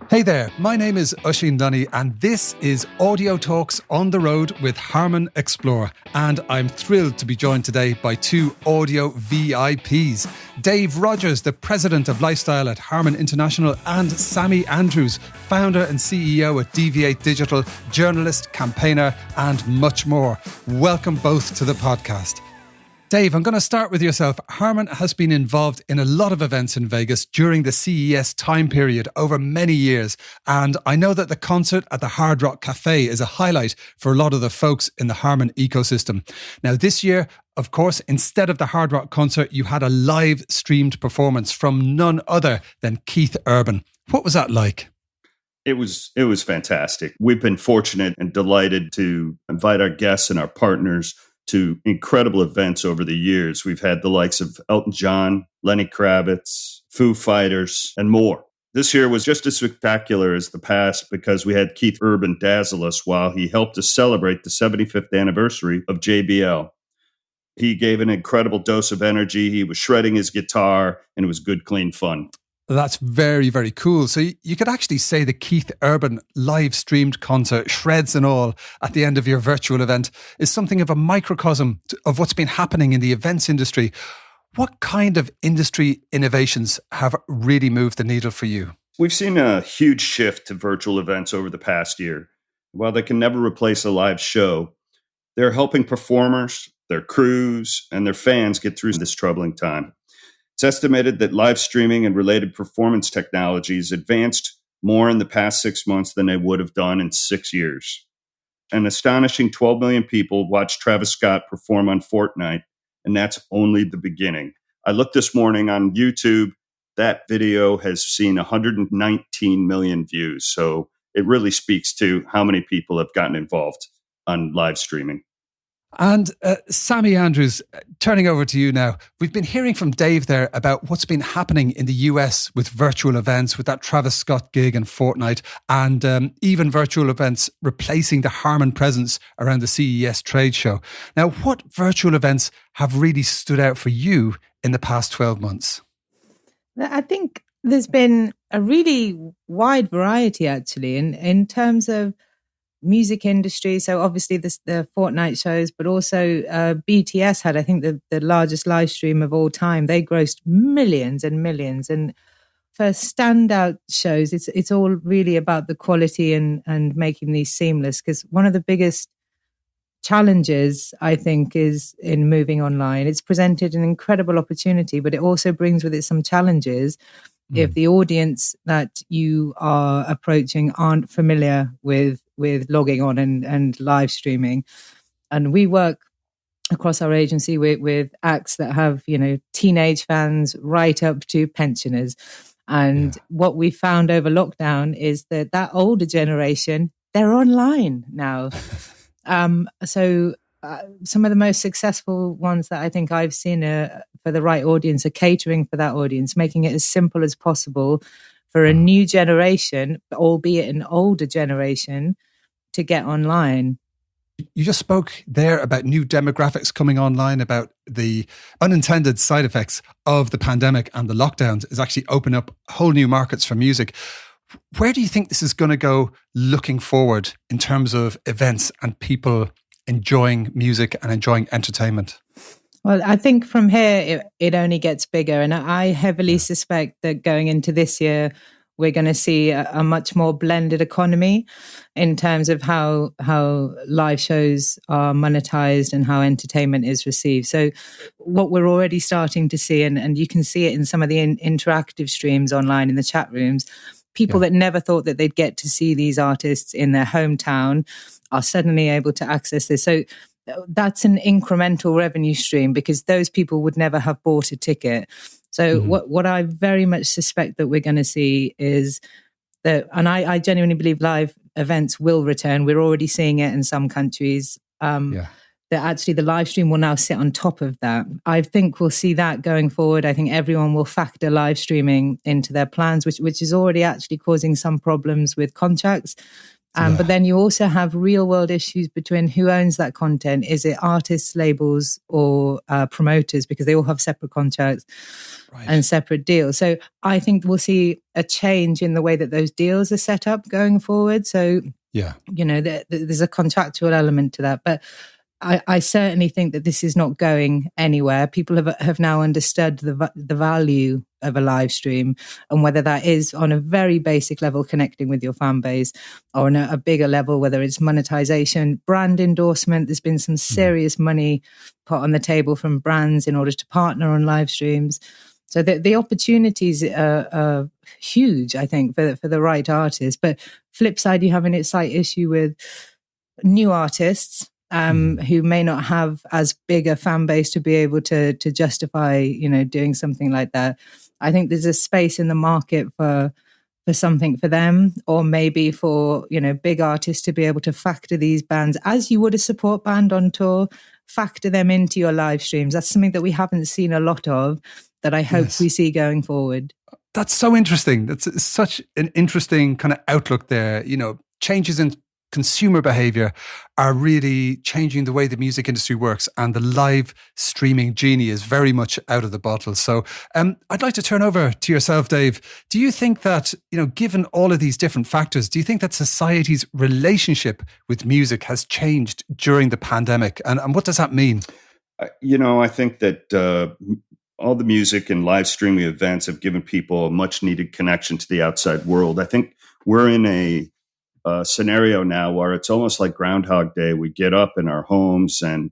Hey there, my name is Oisin Dunny and this is Audio Talks on the Road with HARMAN ExPLORE, and I'm thrilled to be joined today by two audio VIPs. Dave Rogers, the President of Lifestyle at HARMAN International, and Sammy Andrews, Founder and CEO at Dv8 Digital, journalist, campaigner and much more. Welcome both to the podcast. Dave, I'm going to start with yourself. HARMAN has been involved in a lot of events in Vegas during the CES time period over many years. And I know that the concert at the Hard Rock Cafe is a highlight for a lot of the folks in the HARMAN ecosystem. Now, this year, of course, instead of the Hard Rock concert, you had a live streamed performance from none other than Keith Urban. What was that like? It was fantastic. We've been fortunate and delighted to invite our guests and our partners to incredible events over the years. We've had the likes of Elton John, Lenny Kravitz, Foo Fighters, and more. This year was just as spectacular as the past because we had Keith Urban dazzle us while he helped us celebrate the 75th anniversary of JBL. He gave an incredible dose of energy. He was shredding his guitar, and it was good, clean fun. That's very, very cool. So you could actually say the Keith Urban live streamed concert, shreds and all, at the end of your virtual event is something of a microcosm of what's been happening in the events industry. What kind of industry innovations have really moved the needle for you? We've seen a huge shift to virtual events over the past year. While they can never replace a live show, they're helping performers, their crews, and their fans get through this troubling time. It's estimated that live streaming and related performance technologies advanced more in the past 6 months than they would have done in 6 years. An astonishing 12 million people watched Travis Scott perform on Fortnite, and that's only the beginning. I looked this morning on YouTube. That video has seen 119 million views, so it really speaks to how many people have gotten involved on live streaming. And Sammy Andrews, turning over to you now. We've been hearing from Dave there about what's been happening in the US with virtual events, with that Travis Scott gig and Fortnite, and even virtual events replacing the HARMAN presence around the CES trade show. Now, what virtual events have really stood out for you in the past 12 months? I think there's been a really wide variety, actually, in terms of music industry. So obviously the Fortnite shows, but also BTS had, I think, the largest live stream of all time. They grossed millions and millions. And for standout shows, it's all really about the quality and making these seamless. Because one of the biggest challenges, I think, is in moving online. It's presented an incredible opportunity, but it also brings with it some challenges. If the audience that you are approaching aren't familiar with logging on and live streaming. And we work across our agency with acts that have, teenage fans right up to pensioners. And what we found over lockdown is that older generation, they're online now. So some of the most successful ones that I think I've seen for the right audience are catering for that audience, making it as simple as possible for a new generation, albeit an older generation, to get online. You just spoke there about new demographics coming online, about the unintended side effects of the pandemic and the lockdowns is actually opening up whole new markets for music. Where do you think this is going to go looking forward in terms of events and people enjoying music and enjoying entertainment? Well, I think from here, it only gets bigger. And I heavily suspect that going into this year, we're going to see a much more blended economy in terms of how live shows are monetized and how entertainment is received. So what we're already starting to see, and you can see it in some of the interactive streams online in the chat rooms, people that never thought that they'd get to see these artists in their hometown are suddenly able to access this. So that's an incremental revenue stream because those people would never have bought a ticket. So what I very much suspect that we're going to see is that, and I genuinely believe live events will return. We're already seeing it in some countries. That actually the live stream will now sit on top of that. I think we'll see that going forward. I think everyone will factor live streaming into their plans, which is already actually causing some problems with contracts. But then you also have real world issues between who owns that content. Is it artists, labels, or promoters? Because they all have separate contracts and separate deals. So I think we'll see a change in the way that those deals are set up going forward. So, there's a contractual element to that. But I certainly think that this is not going anywhere. People have now understood the value of a live stream, and whether that is on a very basic level connecting with your fan base, or on a bigger level, whether it's monetization, brand endorsement. There's been some serious money put on the table from brands in order to partner on live streams. So the opportunities are huge, I think, for the right artists. But flip side, you have a slight issue with new artists who may not have as big a fan base to be able to justify, doing something like that. I think there's a space in the market for something for them, or maybe for, big artists to be able to factor these bands as you would a support band on tour, factor them into your live streams. That's something that we haven't seen a lot of, that I hope we see going forward. That's so interesting. That's such an interesting kind of outlook there. Changes in consumer behavior are really changing the way the music industry works, and the live streaming genie is very much out of the bottle. So I'd like to turn over to yourself, Dave. Do you think that, given all of these different factors, do you think that society's relationship with music has changed during the pandemic? And what does that mean? I think that all the music and live streaming events have given people a much needed connection to the outside world. I think we're in a scenario now where it's almost like Groundhog Day. We get up in our homes and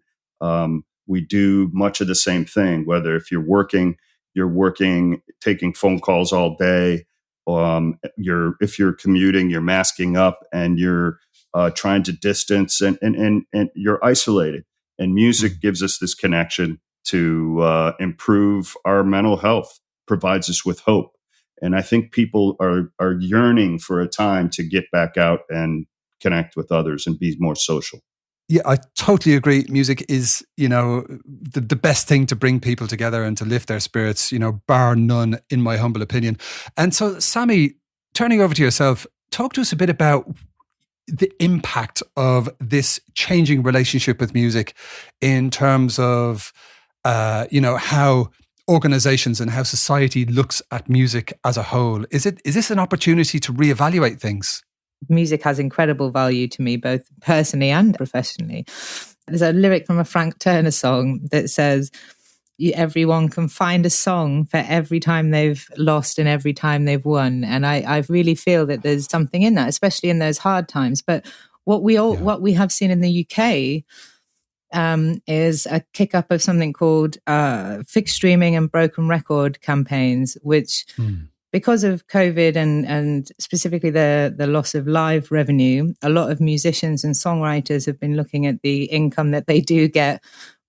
we do much of the same thing. Whether if you're working, taking phone calls all day. If you're commuting, you're masking up and you're trying to distance and you're isolated. And music gives us this connection to improve our mental health, provides us with hope. And I think people are yearning for a time to get back out and connect with others and be more social. Yeah, I totally agree. Music is, the best thing to bring people together and to lift their spirits, bar none, in my humble opinion. And so, Sammy, turning over to yourself, talk to us a bit about the impact of this changing relationship with music in terms of, how organizations and how society looks at music as a whole. Is this an opportunity to reevaluate things? Music has incredible value to me, both personally and professionally. There's a lyric from a Frank Turner song that says, everyone can find a song for every time they've lost and every time they've won. And I really feel that there's something in that, especially in those hard times. But what we have seen in the UK is a kick up of something called fixed streaming and broken record campaigns, which because of COVID and specifically the loss of live revenue, a lot of musicians and songwriters have been looking at the income that they do get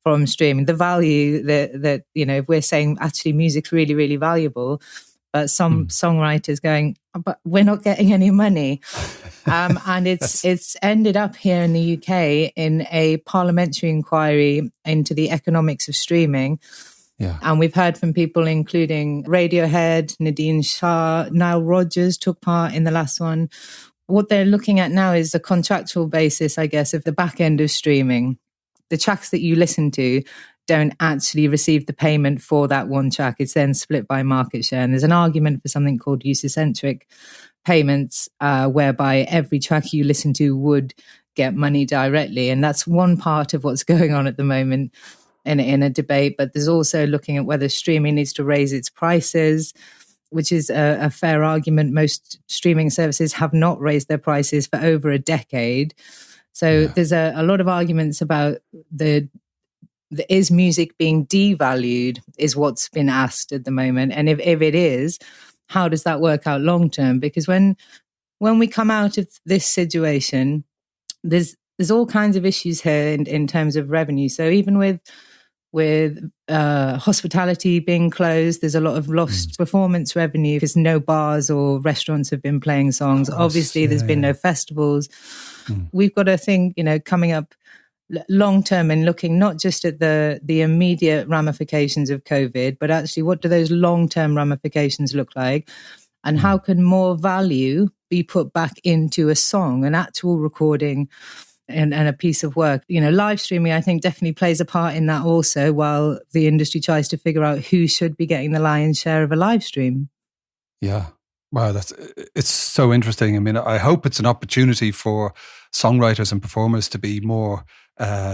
from streaming, the value that if we're saying actually music's really, really valuable, but some songwriters going, but we're not getting any money. And it's ended up here in the UK in a parliamentary inquiry into the economics of streaming. Yeah. And we've heard from people including Radiohead, Nadine Shah, Nile Rodgers took part in the last one. What they're looking at now is the contractual basis, I guess, of the back end of streaming. The tracks that you listen to don't actually receive the payment for that one track. It's then split by market share. And there's an argument for something called user-centric payments, whereby every track you listen to would get money directly. And that's one part of what's going on at the moment in a debate. But there's also looking at whether streaming needs to raise its prices, which is a fair argument. Most streaming services have not raised their prices for over a decade. So there's a lot of arguments about is music being devalued is what's been asked at the moment. And if it is, how does that work out long term? Because when we come out of this situation, there's all kinds of issues here in terms of revenue. So even with hospitality being closed, there's a lot of lost performance revenue because no bars or restaurants have been playing songs. Obviously, there's been no festivals. We've got to think, coming up long term and looking not just at the immediate ramifications of COVID, but actually what do those long term ramifications look like? And how can more value be be put back into a song, an actual recording and a piece of work. Live streaming, I think, definitely plays a part in that also, while the industry tries to figure out who should be getting the lion's share of a live stream. Yeah. Wow, it's so interesting. I mean, I hope it's an opportunity for songwriters and performers to be more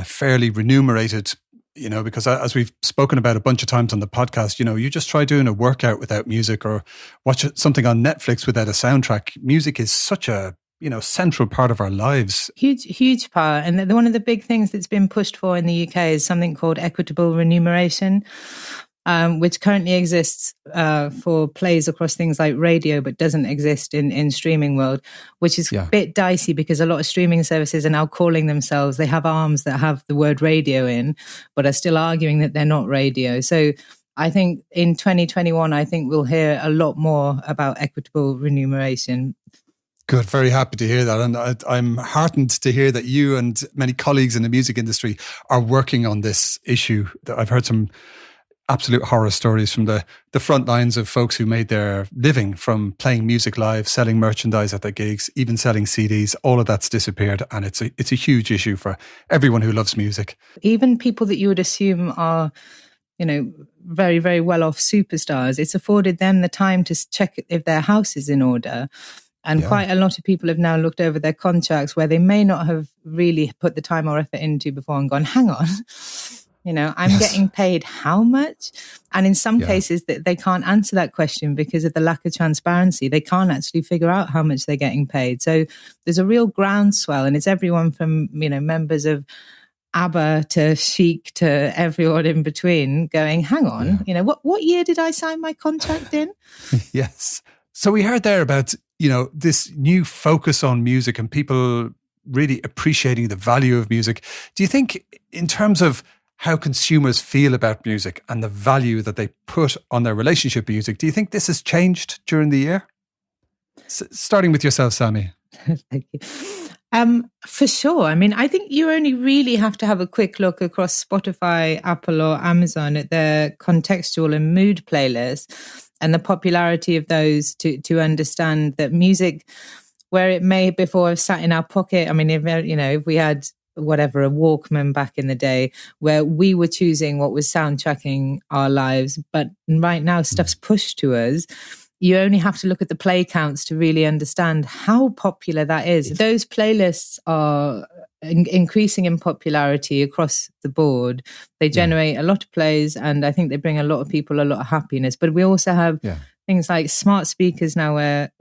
fairly remunerated, because as we've spoken about a bunch of times on the podcast, you just try doing a workout without music or watch something on Netflix without a soundtrack. Music is such a, central part of our lives. Huge part. And one of the big things that's been pushed for in the UK is something called equitable remuneration, which currently exists for plays across things like radio, but doesn't exist in streaming world, which is a bit dicey because a lot of streaming services are now calling themselves, they have arms that have the word radio in, but are still arguing that they're not radio. So I think in 2021, I think we'll hear a lot more about equitable remuneration. Good. Very happy to hear that. And I'm heartened to hear that you and many colleagues in the music industry are working on this issue. I've heard some absolute horror stories from the front lines of folks who made their living from playing music live, selling merchandise at their gigs, even selling CDs. All of that's disappeared. And it's a huge issue for everyone who loves music. Even people that you would assume are, very, very well-off superstars, it's afforded them the time to check if their house is in order. And quite a lot of people have now looked over their contracts where they may not have really put the time or effort into before and gone, hang on, I'm getting paid how much? And in some cases that they can't answer that question because of the lack of transparency. They can't actually figure out how much they're getting paid. So there's a real groundswell, and it's everyone from, members of ABBA to Chic to everyone in between going, hang on, what year did I sign my contract in? Yes. So we heard there about, this new focus on music and people really appreciating the value of music. Do you think in terms of how consumers feel about music and the value that they put on their relationship with music, do you think this has changed during the year? Starting with yourself, Sammy. Thank you. For sure. I mean, I think you only really have to have a quick look across Spotify, Apple or Amazon at their contextual and mood playlists and the popularity of those to understand that music, where it may before have sat in our pocket. I mean, if we had a Walkman back in the day where we were choosing what was soundtracking our lives, but right now stuff's pushed to us. You only have to look at the play counts to really understand how popular that is. Those playlists are increasing in popularity across the board. They generate a lot of plays, and I think they bring a lot of people a lot of happiness. But we also have things like smart speakers now where,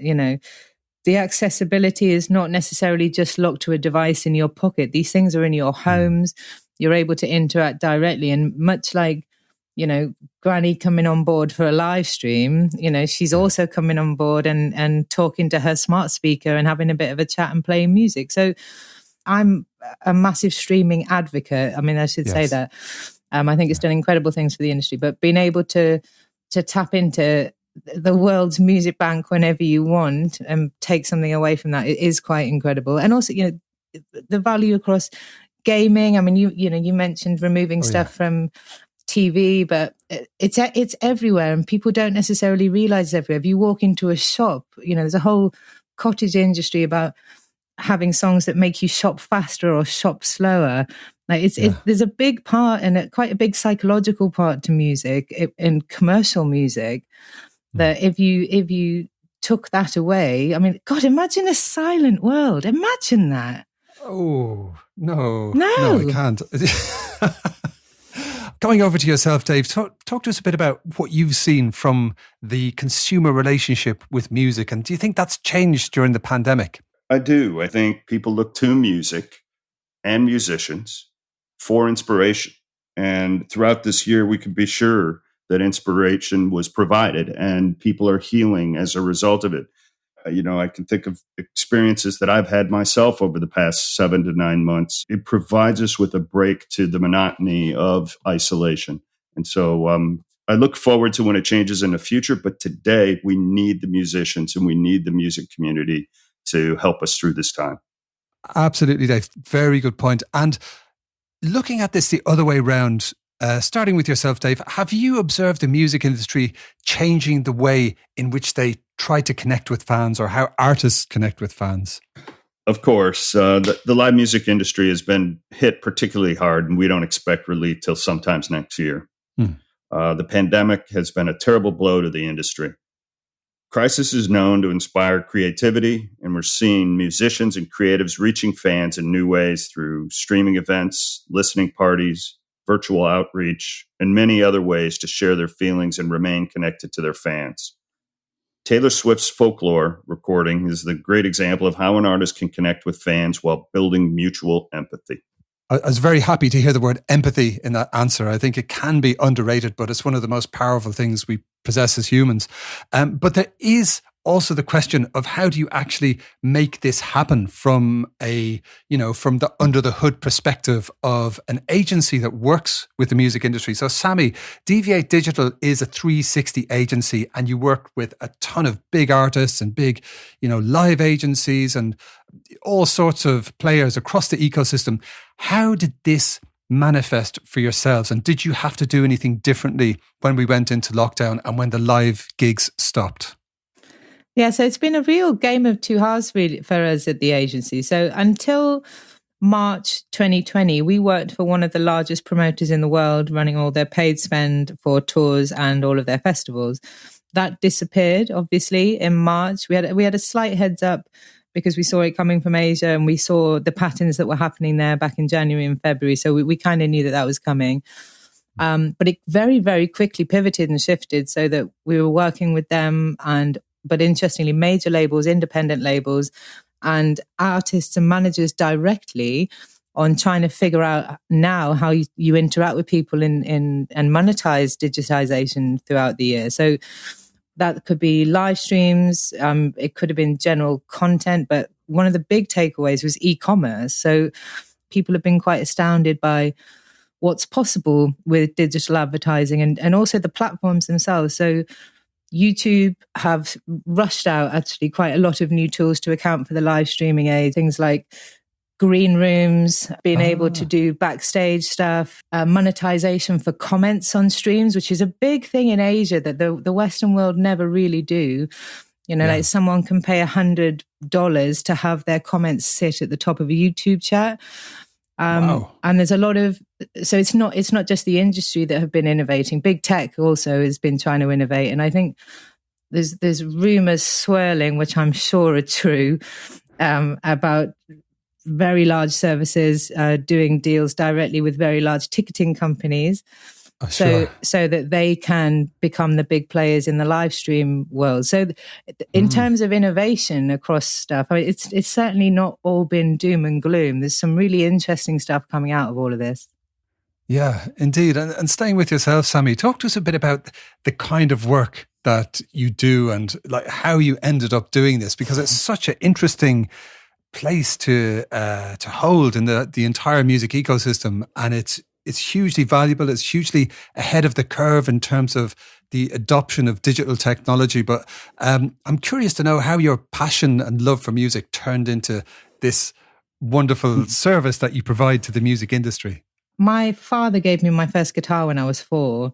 the accessibility is not necessarily just locked to a device in your pocket. These things are in your homes. You're able to interact directly. And much like, Granny coming on board for a live stream, she's also coming on board and talking to her smart speaker and having a bit of a chat and playing music. So I'm a massive streaming advocate. I mean, I should say that. I think it's done incredible things for the industry, but being able to tap into the world's music bank whenever you want and take something away from that, it is quite incredible. And also, the value across gaming. I mean, you mentioned removing stuff from TV, but it's everywhere, and people don't necessarily realize it's everywhere. If you walk into a shop, there's a whole cottage industry about having songs that make you shop faster or shop slower. Like there's a big part and quite a big psychological part to music and commercial music that if you took that away, I mean, God, imagine a silent world. Imagine that. Oh, no, I can't. Going over to yourself, Dave, talk to us a bit about what you've seen from the consumer relationship with music. And do you think that's changed during the pandemic? I do. I think people look to music and musicians for inspiration. And throughout this year, we can be sure that inspiration was provided and people are healing as a result of it. I can think of experiences that I've had myself over the past 7 to 9 months. It provides us with a break to the monotony of isolation. And so I look forward to when it changes in the future. But today we need the musicians and we need the music community to help us through this time. Absolutely, Dave. Very good point. And looking at this the other way around, starting with yourself, Dave, have you observed the music industry changing the way in which they try to connect with fans or how artists connect with fans? Of course. The live music industry has been hit particularly hard, and we don't expect relief till sometimes next year. The pandemic has been a terrible blow to the industry. Crisis is known to inspire creativity, and we're seeing musicians and creatives reaching fans in new ways through streaming events, listening parties, virtual outreach, and many other ways to share their feelings and remain connected to their fans. Taylor Swift's Folklore recording is the great example of how an artist can connect with fans while building mutual empathy. I was very happy to hear the word empathy in that answer. I think it can be underrated, but it's one of the most powerful things we possess as humans. But there is also the question of how do you actually make this happen from from the under the hood perspective of an agency that works with the music industry. So Sammy, Dv8 Digital is a 360 agency, and you work with a ton of big artists and big, live agencies and all sorts of players across the ecosystem. How did this manifest for yourselves? And did you have to do anything differently when we went into lockdown and when the live gigs stopped? Yeah, so it's been a real game of two halves really for us at the agency. So until March 2020, we worked for one of the largest promoters in the world, running all their paid spend for tours and all of their festivals. That disappeared, obviously, in March. We had a slight heads up because we saw it coming from Asia, and we saw the patterns that were happening there back in January and February. So we kind of knew that was coming. But it very, very quickly pivoted and shifted so that we were working with them but interestingly, major labels, independent labels, and artists and managers directly on trying to figure out now how you interact with people and monetize digitization throughout the year. So that could be live streams. It could have been general content, but one of the big takeaways was e-commerce. So people have been quite astounded by what's possible with digital advertising and also the platforms themselves. So YouTube have rushed out actually quite a lot of new tools to account for the live streaming age, things like green rooms, being able to do backstage stuff, monetization for comments on streams, which is a big thing in Asia that the Western world never really do. Like someone can pay $100 to have their comments sit at the top of a YouTube chat. Wow. And there's a lot of, so it's not just the industry that have been innovating. Big tech also has been trying to innovate. And I think there's rumors swirling, which I'm sure are true, about very large services doing deals directly with very large ticketing companies. So that they can become the big players in the live stream world. So in terms of innovation across stuff, it's certainly not all been doom and gloom. There's some really interesting stuff coming out of all of this. Yeah, indeed. And staying with yourself, Sammy, talk to us a bit about the kind of work that you do and like how you ended up doing this, because it's such an interesting place to hold in the entire music ecosystem, and it's hugely valuable. It's hugely ahead of the curve in terms of the adoption of digital technology. But I'm curious to know how your passion and love for music turned into this wonderful service that you provide to the music industry. My father gave me my first guitar when I was 4.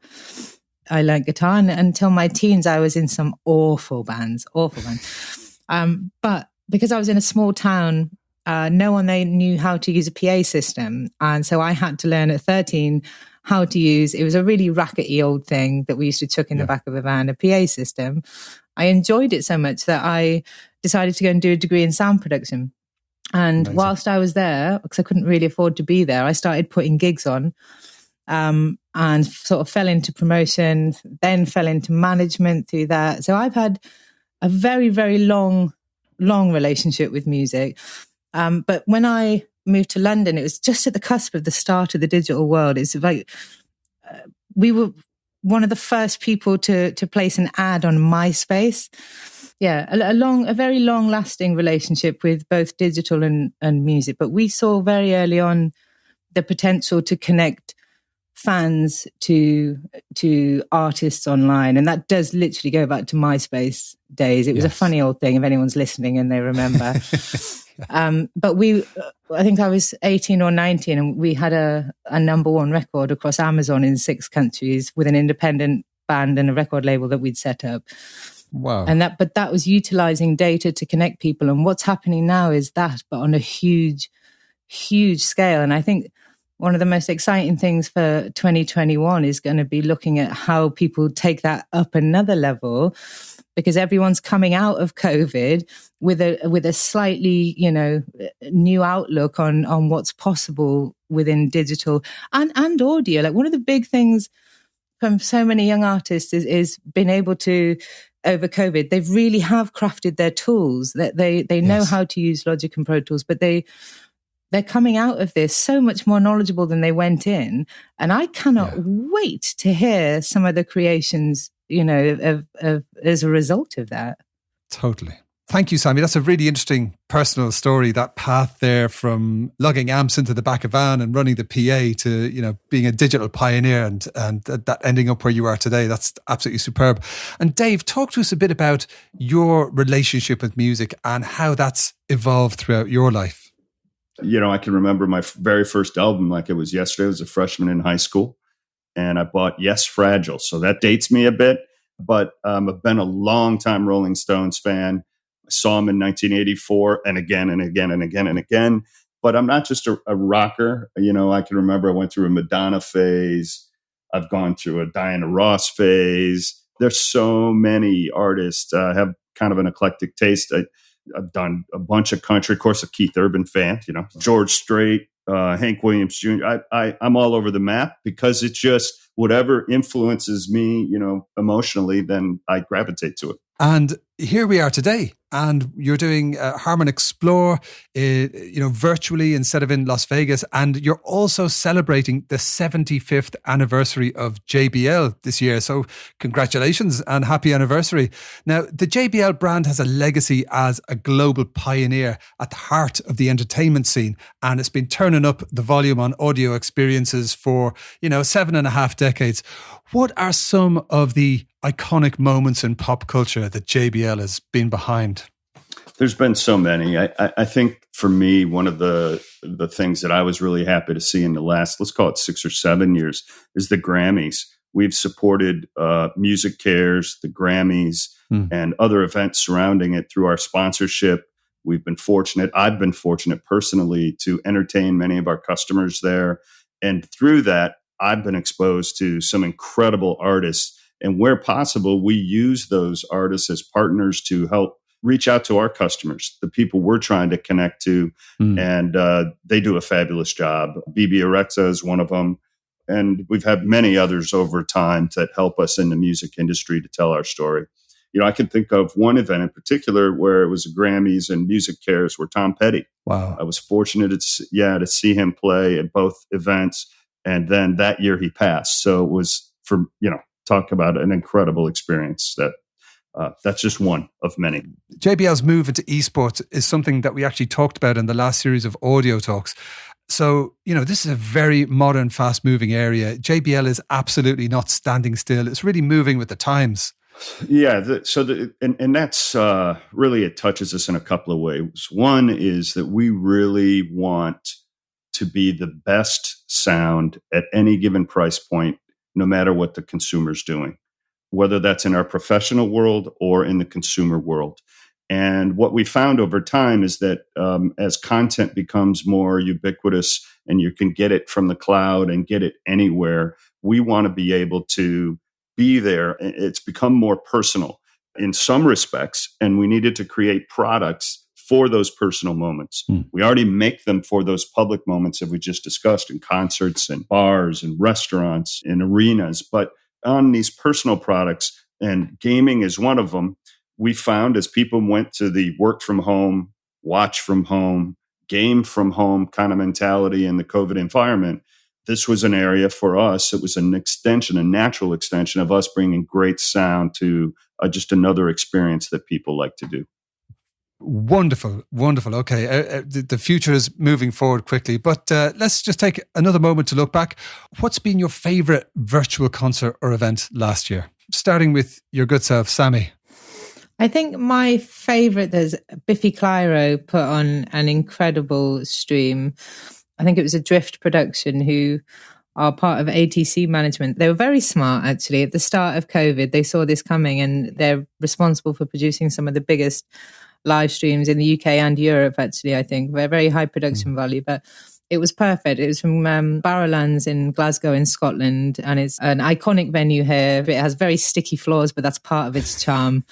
I learned guitar, and until my teens, I was in some awful bands. But because I was in a small town, no one there knew how to use a PA system. And so I had to learn at 13 how to use, it was a really rackety old thing that we used to chuck in the back of a van, a PA system. I enjoyed it so much that I decided to go and do a degree in sound production. And whilst I was there, because I couldn't really afford to be there, I started putting gigs on and sort of fell into promotion, then fell into management through that. So I've had a very, very long relationship with music. But when I moved to London, it was just at the cusp of the start of the digital world. It's like we were one of the first people to place an ad on MySpace. Yeah, a very long-lasting relationship with both digital and music. But we saw very early on the potential to connect fans to artists online, and that does literally go back to MySpace days. It was a funny old thing if anyone's listening and they remember. But I think I was 18 or 19, and we had a number one record across Amazon in 6 countries with an independent band and a record label that we'd set up. Wow. But that was utilizing data to connect people. And what's happening now is that, but on a huge, huge scale. And I think one of the most exciting things for 2021 is going to be looking at how people take that up another level, because everyone's coming out of COVID with a slightly, new outlook on what's possible within digital and audio. Like, one of the big things from so many young artists is being able to, over COVID, they really have crafted their tools, that they know how to use Logic and Pro Tools, but they're coming out of this so much more knowledgeable than they went in. And I cannot wait to hear some of the creations, of as a result of that. Totally. Thank you, Sammy. That's a really interesting personal story, that path there from lugging amps into the back of a van and running the PA to, being a digital pioneer and that ending up where you are today. That's absolutely superb. And Dave, talk to us a bit about your relationship with music and how that's evolved throughout your life. I can remember my very first album like it was yesterday. I was a freshman in high school, and I bought Yes, Fragile. So that dates me a bit, but I've been a long time Rolling Stones fan. I saw them in 1984 and again and again and again and again. But I'm not just a rocker. I can remember I went through a Madonna phase. I've gone through a Diana Ross phase. There's so many artists. I have kind of an eclectic taste. I've done a bunch of country, of course, a Keith Urban fan, George Strait, Hank Williams Jr. I'm all over the map because it's just whatever influences me, emotionally, then I gravitate to it. And here we are today, and you're doing HARMAN ExPLORE, virtually instead of in Las Vegas. And you're also celebrating the 75th anniversary of JBL this year. So congratulations and happy anniversary. Now, the JBL brand has a legacy as a global pioneer at the heart of the entertainment scene. And it's been turning up the volume on audio experiences for, 7.5 decades. What are some of the iconic moments in pop culture that JBL has been behind? There's been so many. I think for me, one of the things that I was really happy to see in the last, let's call it 6 or 7 years, is the Grammys. We've supported Music Cares, the Grammys, and other events surrounding it through our sponsorship. We've been fortunate. I've been fortunate personally to entertain many of our customers there. And through that, I've been exposed to some incredible artists. And where possible, we use those artists as partners to help reach out to our customers, the people we're trying to connect to. And they do a fabulous job. BB Rexa is one of them. And we've had many others over time that help us in the music industry to tell our story. I can think of one event in particular where it was a Grammys and Music Cares where Tom Petty. Wow. I was fortunate to see him play at both events. And then that year he passed. So it was talk about an incredible experience that's just one of many. JBL's move into esports is something that we actually talked about in the last series of audio talks. So, this is a very modern, fast moving area. JBL is absolutely not standing still. It's really moving with the times. Yeah. And that's really, it touches us in a couple of ways. One is that we really want to be the best sound at any given price point, no matter what the consumer's doing, whether that's in our professional world or in the consumer world. And what we found over time is that as content becomes more ubiquitous and you can get it from the cloud and get it anywhere, we want to be able to be there. It's become more personal in some respects, and we needed to create products for those personal moments. We already make them for those public moments that we just discussed in concerts and bars and restaurants and arenas. But on these personal products, and gaming is one of them, we found as people went to the work from home, watch from home, game from home kind of mentality in the COVID environment, this was an area for us. It was an extension, a natural extension of us bringing great sound to just another experience that people like to do. Wonderful. Okay, the future is moving forward quickly, but let's just take another moment to look back. What's been your favorite virtual concert or event last year? Starting with your good self, Sammy. I think my favourite, there's Biffy Clyro put on an incredible stream. I think it was a Drift production who are part of ATC management. They were very smart, actually. At the start of COVID, they saw this coming, and they're responsible for producing some of the biggest live streams in the UK and Europe, actually, I think. They're very high production value, but it was perfect. It was from Barrowlands in Glasgow in Scotland, and it's an iconic venue here. It has very sticky floors, but that's part of its charm.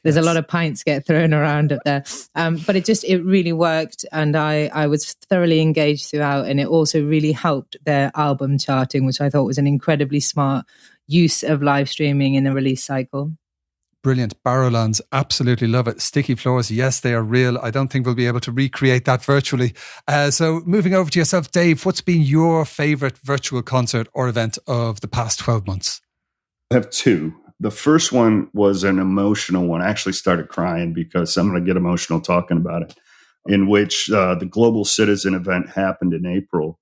There's a lot of pints get thrown around up there. But it really worked. And I was thoroughly engaged throughout. And it also really helped their album charting, which I thought was an incredibly smart use of live streaming in the release cycle. Brilliant. Barrowlands, absolutely love it. Sticky floors, yes, they are real. I don't think we'll be able to recreate that virtually. So moving over to yourself, Dave, what's been your favourite virtual concert or event of the past 12 months? I have two. The first one was an emotional one. I actually started crying because I'm going to get emotional talking about it, in which the Global Citizen event happened in April.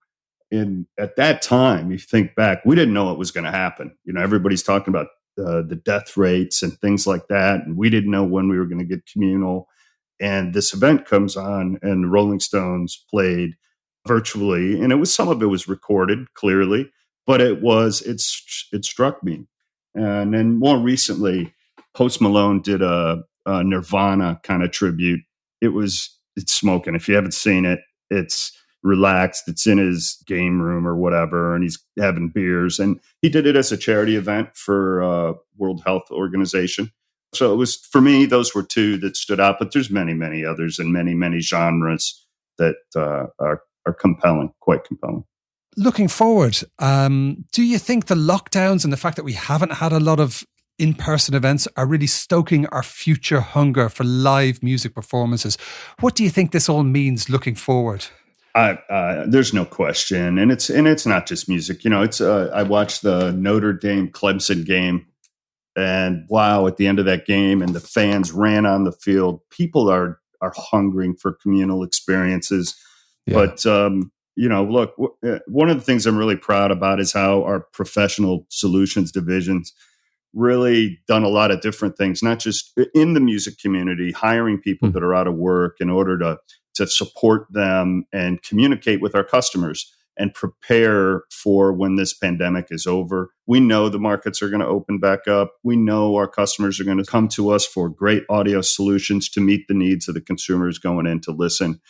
And at that time, you think back, we didn't know what was going to happen. You know, everybody's talking about the death rates and things like that. And we didn't know when we were going to get communal. And this event comes on, and the Rolling Stones played virtually. And some of it was recorded clearly, but it struck me. And then more recently, Post Malone did a Nirvana kind of tribute. It's smoking. If you haven't seen it, it's relaxed. It's in his game room or whatever, and he's having beers. And he did it as a charity event for World Health Organization. So it was, for me, those were two that stood out. But there's many, many others in many, many genres that are compelling, quite compelling. Looking forward, do you think the lockdowns and the fact that we haven't had a lot of in-person events are really stoking our future hunger for live music performances? What do you think this all means looking forward? There's no question, and it's not just music. You know, I watched the Notre Dame Clemson game, and wow, at the end of that game, and the fans ran on the field. People are hungering for communal experiences, but. You know, look, one of the things I'm really proud about is how our professional solutions divisions really done a lot of different things, not just in the music community, hiring people that are out of work in order to support them and communicate with our customers and prepare for when this pandemic is over. We know the markets are going to open back up. We know our customers are going to come to us for great audio solutions to meet the needs of the consumers going in to listen.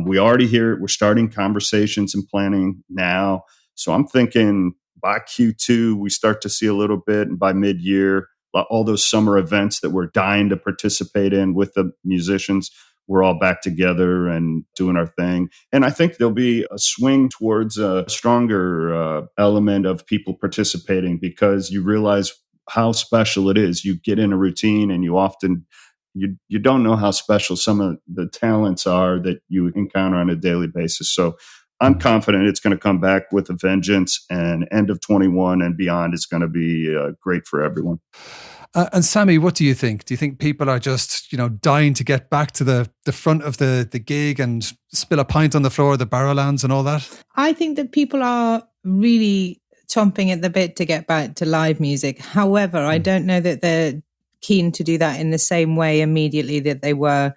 We already hear it. We're starting conversations and planning now. So I'm thinking by Q2, we start to see a little bit. And by mid-year, all those summer events that we're dying to participate in with the musicians, we're all back together and doing our thing. And I think there'll be a swing towards a stronger element of people participating, because you realize how special it is. You get in a routine, and you often... You don't know how special some of the talents are that you encounter on a daily basis. So I'm confident it's going to come back with a vengeance, and end of 21 and beyond is going to be great for everyone. And Sammy, what do you think? Do you think people are just, dying to get back to the front of the gig and spill a pint on the floor of the Barrowlands and all that? I think that people are really chomping at the bit to get back to live music. However, I don't know that they're keen to do that in the same way immediately that they were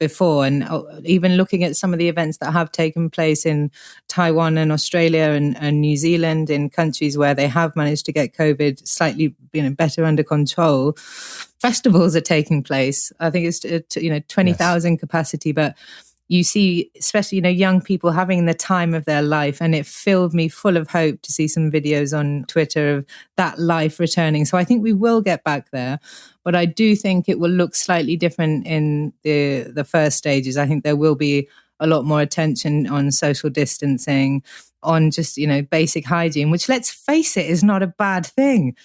before. And even looking at some of the events that have taken place in Taiwan and Australia and New Zealand, in countries where they have managed to get COVID slightly better under control, festivals are taking place. I think it's 20,000 capacity, but you see, especially, young people having the time of their life. And it filled me full of hope to see some videos on Twitter of that life returning. So I think we will get back there. But I do think it will look slightly different in the first stages. I think there will be a lot more attention on social distancing, on just, basic hygiene, which, let's face it, is not a bad thing.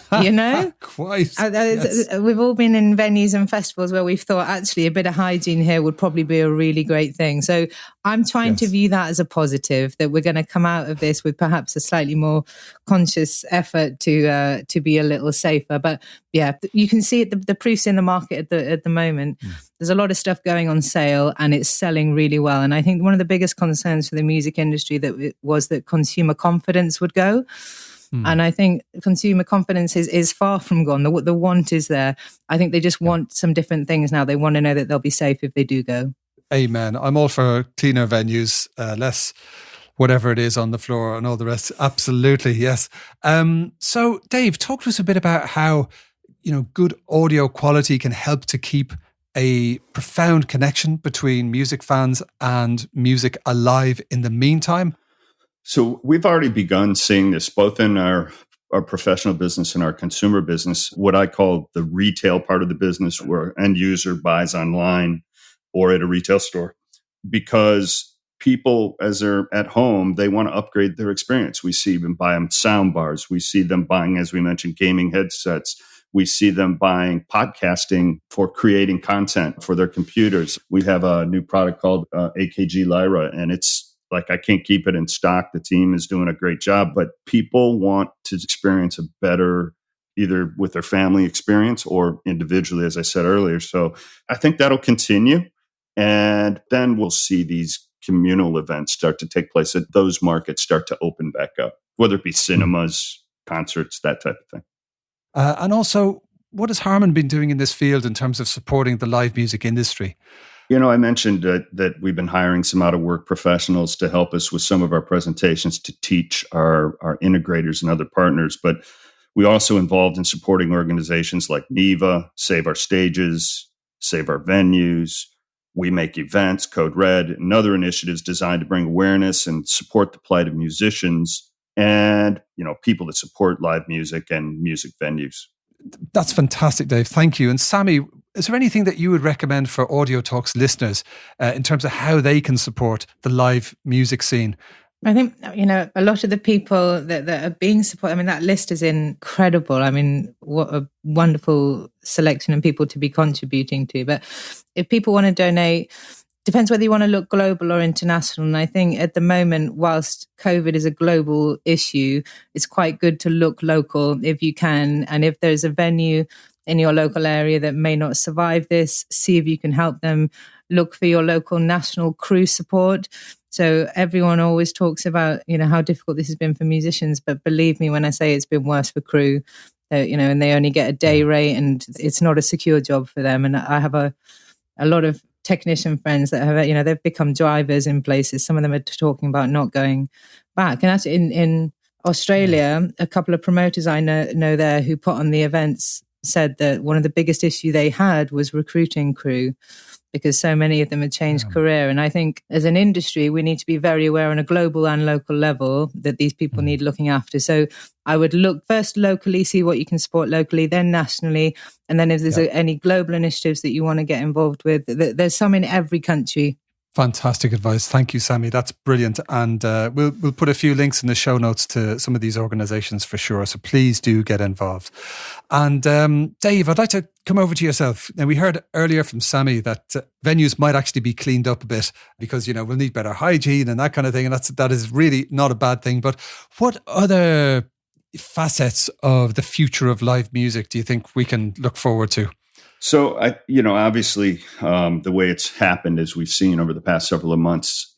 Quite. Yes. We've all been in venues and festivals where we've thought, actually, a bit of hygiene here would probably be a really great thing. So I'm trying to view that as a positive, that we're going to come out of this with perhaps a slightly more conscious effort to be a little safer. But yeah, you can see it, the proof's in the market at the moment. There's a lot of stuff going on sale, and it's selling really well. And I think one of the biggest concerns for the music industry was that consumer confidence would go. And I think consumer confidence is far from gone. The want is there. I think they just want some different things now. They want to know that they'll be safe if they do go. Amen. I'm all for cleaner venues, less whatever it is on the floor and all the rest. Absolutely, yes. So, Dave, talk to us a bit about how, good audio quality can help to keep a profound connection between music fans and music alive in the meantime. So we've already begun seeing this both in our professional business and our consumer business, what I call the retail part of the business, where end user buys online or at a retail store, because people, as they're at home, they want to upgrade their experience. We see them buying sound bars. We see them buying, as we mentioned, gaming headsets. We see them buying podcasting for creating content for their computers. We have a new product called AKG Lyra, and it's like, I can't keep it in stock. The team is doing a great job, but people want to experience a better, either with their family experience or individually, as I said earlier. So I think that'll continue. And then we'll see these communal events start to take place, that those markets start to open back up, whether it be cinemas, concerts, that type of thing. And also, what has Harman been doing in this field in terms of supporting the live music industry? I mentioned that we've been hiring some out-of-work professionals to help us with some of our presentations to teach our integrators and other partners. But we also involved in supporting organizations like NEVA, Save Our Stages, Save Our Venues. We make events, Code Red, and other initiatives designed to bring awareness and support the plight of musicians and, people that support live music and music venues. That's fantastic, Dave. Thank you. And Sammy, is there anything that you would recommend for Audio Talks listeners in terms of how they can support the live music scene? I think, a lot of the people that are being supported, that list is incredible. What a wonderful selection of people to be contributing to. But if people want to donate, depends whether you want to look global or international. And I think at the moment, whilst COVID is a global issue, it's quite good to look local if you can. And if there's a venue in your local area that may not survive this, see if you can help them. Look for your local national crew support. So everyone always talks about, how difficult this has been for musicians. But believe me when I say it's been worse for crew, and they only get a day rate and it's not a secure job for them. And I have a lot of technician friends that have, they've become drivers in places. Some of them are talking about not going back. And actually in Australia, a couple of promoters I know there who put on the events said that one of the biggest issue they had was recruiting crew, because so many of them had changed career. And I think as an industry, we need to be very aware on a global and local level that these people need looking after. So I would look first locally, see what you can support locally, then nationally. And then if there's any global initiatives that you want to get involved with, there's some in every country. Fantastic advice. Thank you, Sammy. That's brilliant. And we'll put a few links in the show notes to some of these organizations for sure. So please do get involved. And Dave, I'd like to come over to yourself. Now, we heard earlier from Sammy that venues might actually be cleaned up a bit because, we'll need better hygiene and that kind of thing. And that is really not a bad thing. But what other facets of the future of live music do you think we can look forward to? So, obviously, the way it's happened, as we've seen over the past several of months,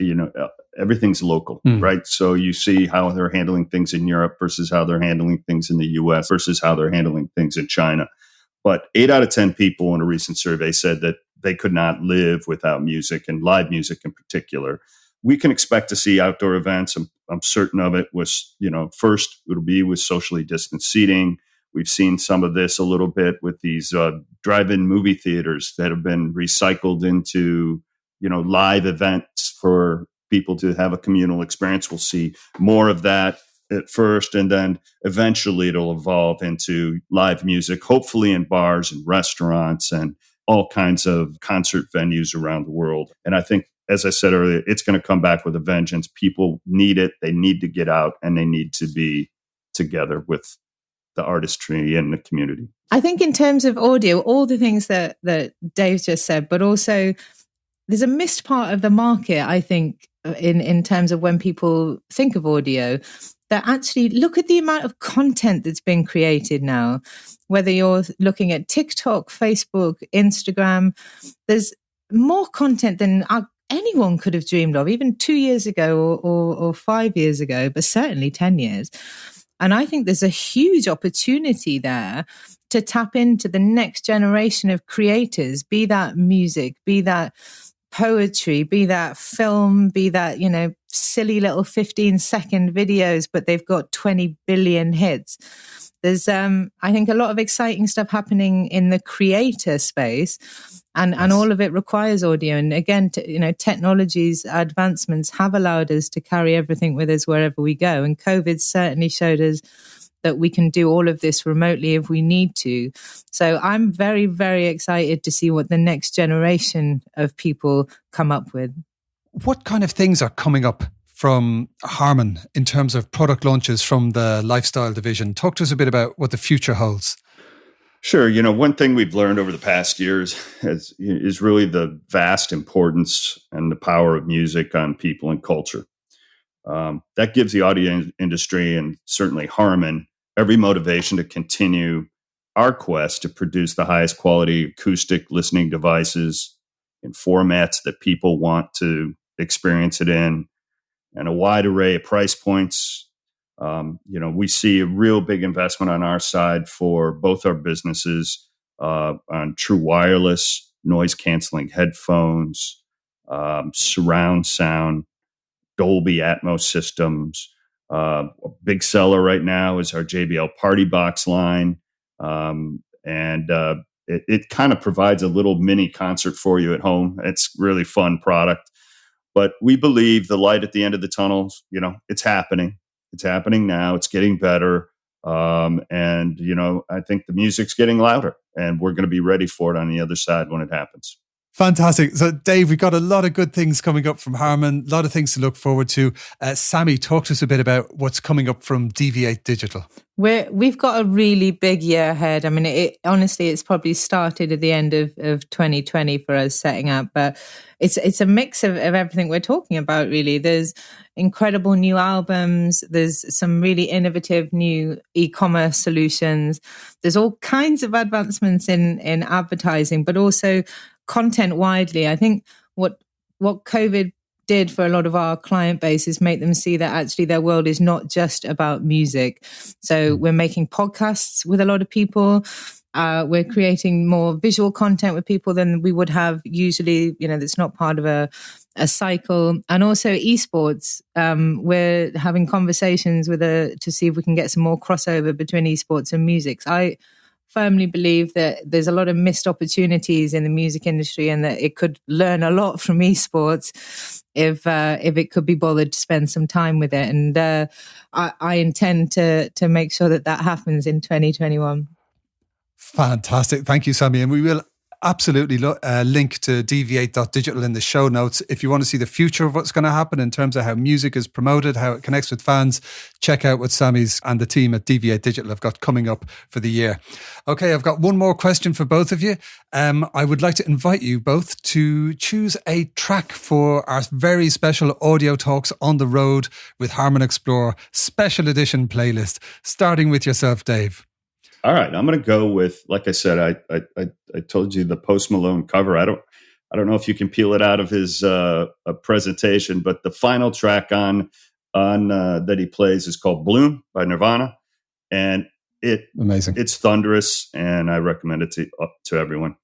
everything's local, right? So you see how they're handling things in Europe versus how they're handling things in the US versus how they're handling things in China. But 8 out of 10 people in a recent survey said that they could not live without music, and live music in particular. We can expect to see outdoor events. I'm certain of it. First, it'll be with socially distanced seating. We've seen some of this a little bit with these drive-in movie theaters that have been recycled into, live events for people to have a communal experience. We'll see more of that at first, and then eventually it'll evolve into live music, hopefully in bars and restaurants and all kinds of concert venues around the world. And I think, as I said earlier, it's going to come back with a vengeance. People need it. They need to get out, and they need to be together with the artistry and the community. I think in terms of audio, all the things that Dave just said, but also there's a missed part of the market, I think, in terms of when people think of audio, that actually look at the amount of content that's been created now, whether you're looking at TikTok, Facebook, Instagram, there's more content than anyone could have dreamed of, even 2 years ago or 5 years ago, but certainly 10 years. And I think there's a huge opportunity there to tap into the next generation of creators, be that music, be that poetry, be that film, be that, silly little 15-second videos, but they've got 20 billion hits. There's, I think, a lot of exciting stuff happening in the creator space, and all of it requires audio. And again, technology's advancements have allowed us to carry everything with us wherever we go. And COVID certainly showed us that we can do all of this remotely if we need to. So I'm very, very excited to see what the next generation of people come up with. What kind of things are coming up from Harman in terms of product launches from the lifestyle division? Talk to us a bit about what the future holds. Sure. One thing we've learned over the past years is really the vast importance and the power of music on people and culture. That gives the audio industry, and certainly Harman, every motivation to continue our quest to produce the highest quality acoustic listening devices in formats that people want to experience it in, and a wide array of price points. We see a real big investment on our side for both our businesses on true wireless, noise-canceling headphones, surround sound, Dolby Atmos systems. A big seller right now is our JBL Party Box line. It kind of provides a little mini concert for you at home. It's really fun product. But we believe the light at the end of the tunnel, it's happening. It's happening now. It's getting better. I think the music's getting louder, and we're going to be ready for it on the other side when it happens. Fantastic. So, Dave, we've got a lot of good things coming up from Harman, a lot of things to look forward to. Sammy, talk to us a bit about what's coming up from Dv8 Digital. We've got a really big year ahead. I mean, honestly, it's probably started at the end of 2020 for us setting up, but it's a mix of everything we're talking about, really. There's incredible new albums. There's some really innovative new e-commerce solutions. There's all kinds of advancements in advertising, but also content widely. I think what COVID did for a lot of our client base is make them see that actually their world is not just about music. So we're making podcasts with a lot of people. We're creating more visual content with people than we would have usually, that's not part of a cycle. And also esports. We're having conversations to see if we can get some more crossover between esports and music. So I firmly believe that there's a lot of missed opportunities in the music industry, and that it could learn a lot from esports if it could be bothered to spend some time with it. And I intend to make sure that happens in 2021. Fantastic. Thank you, Sammy. And we will absolutely link to Dv8.digital in the show notes. If you want to see the future of what's going to happen in terms of how music is promoted, how it connects with fans, check out what Sammy's and the team at Dv8 Digital have got coming up for the year. Okay, I've got one more question for both of you. I would like to invite you both to choose a track for our very special Audio Talks on the Road with HARMAN ExPLORE special edition playlist, starting with yourself, Dave. All right, I'm going to go with, like I said, I told you the Post Malone cover. I don't know if you can peel it out of his presentation, but the final track on that he plays is called "Bloom" by Nirvana, and amazing. It's thunderous, and I recommend it to everyone.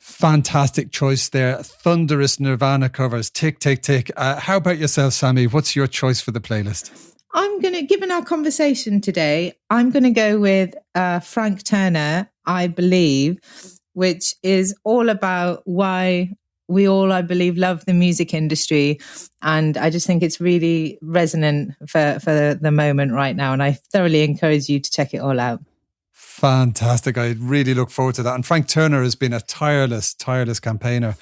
Fantastic choice there. Thunderous Nirvana covers. Tick, tick, tick. How about yourself, Sammy? What's your choice for the playlist? Given our conversation today, I'm going to go with Frank Turner, I Believe, which is all about why we all, I believe, love the music industry. And I just think it's really resonant for the moment right now. And I thoroughly encourage you to check it all out. Fantastic. I really look forward to that. And Frank Turner has been a tireless campaigner.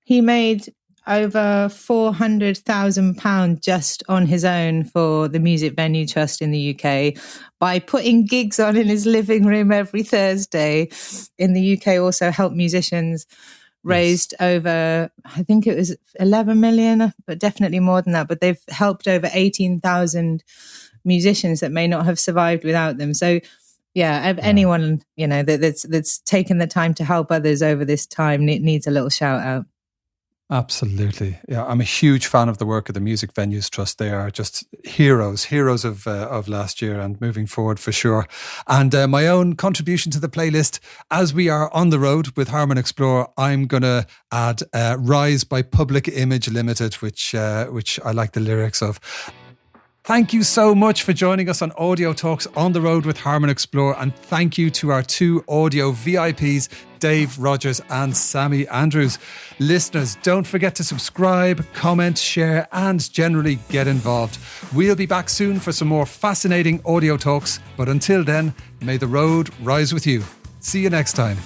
He made over £400,000 just on his own for the Music Venue Trust in the UK by putting gigs on in his living room every Thursday. In the UK, also helped musicians, raised over, I think it was 11 million, but definitely more than that. But they've helped over 18,000 musicians that may not have survived without them. So yeah, anyone, that's taken the time to help others over this time needs a little shout out. Absolutely. Yeah, I'm a huge fan of the work of the Music Venues Trust. They are just heroes of last year and moving forward for sure. And my own contribution to the playlist, as we are on the road with Harman Explore, I'm going to add Rise by Public Image Limited, which I like the lyrics of. Thank you so much for joining us on Audio Talks on the road with Harman Explore, and thank you to our two audio VIPs, Dave Rogers and Sammy Andrews. Listeners, don't forget to subscribe, comment, share, and generally get involved. We'll be back soon for some more fascinating audio talks, but until then, may the road rise with you. See you next time.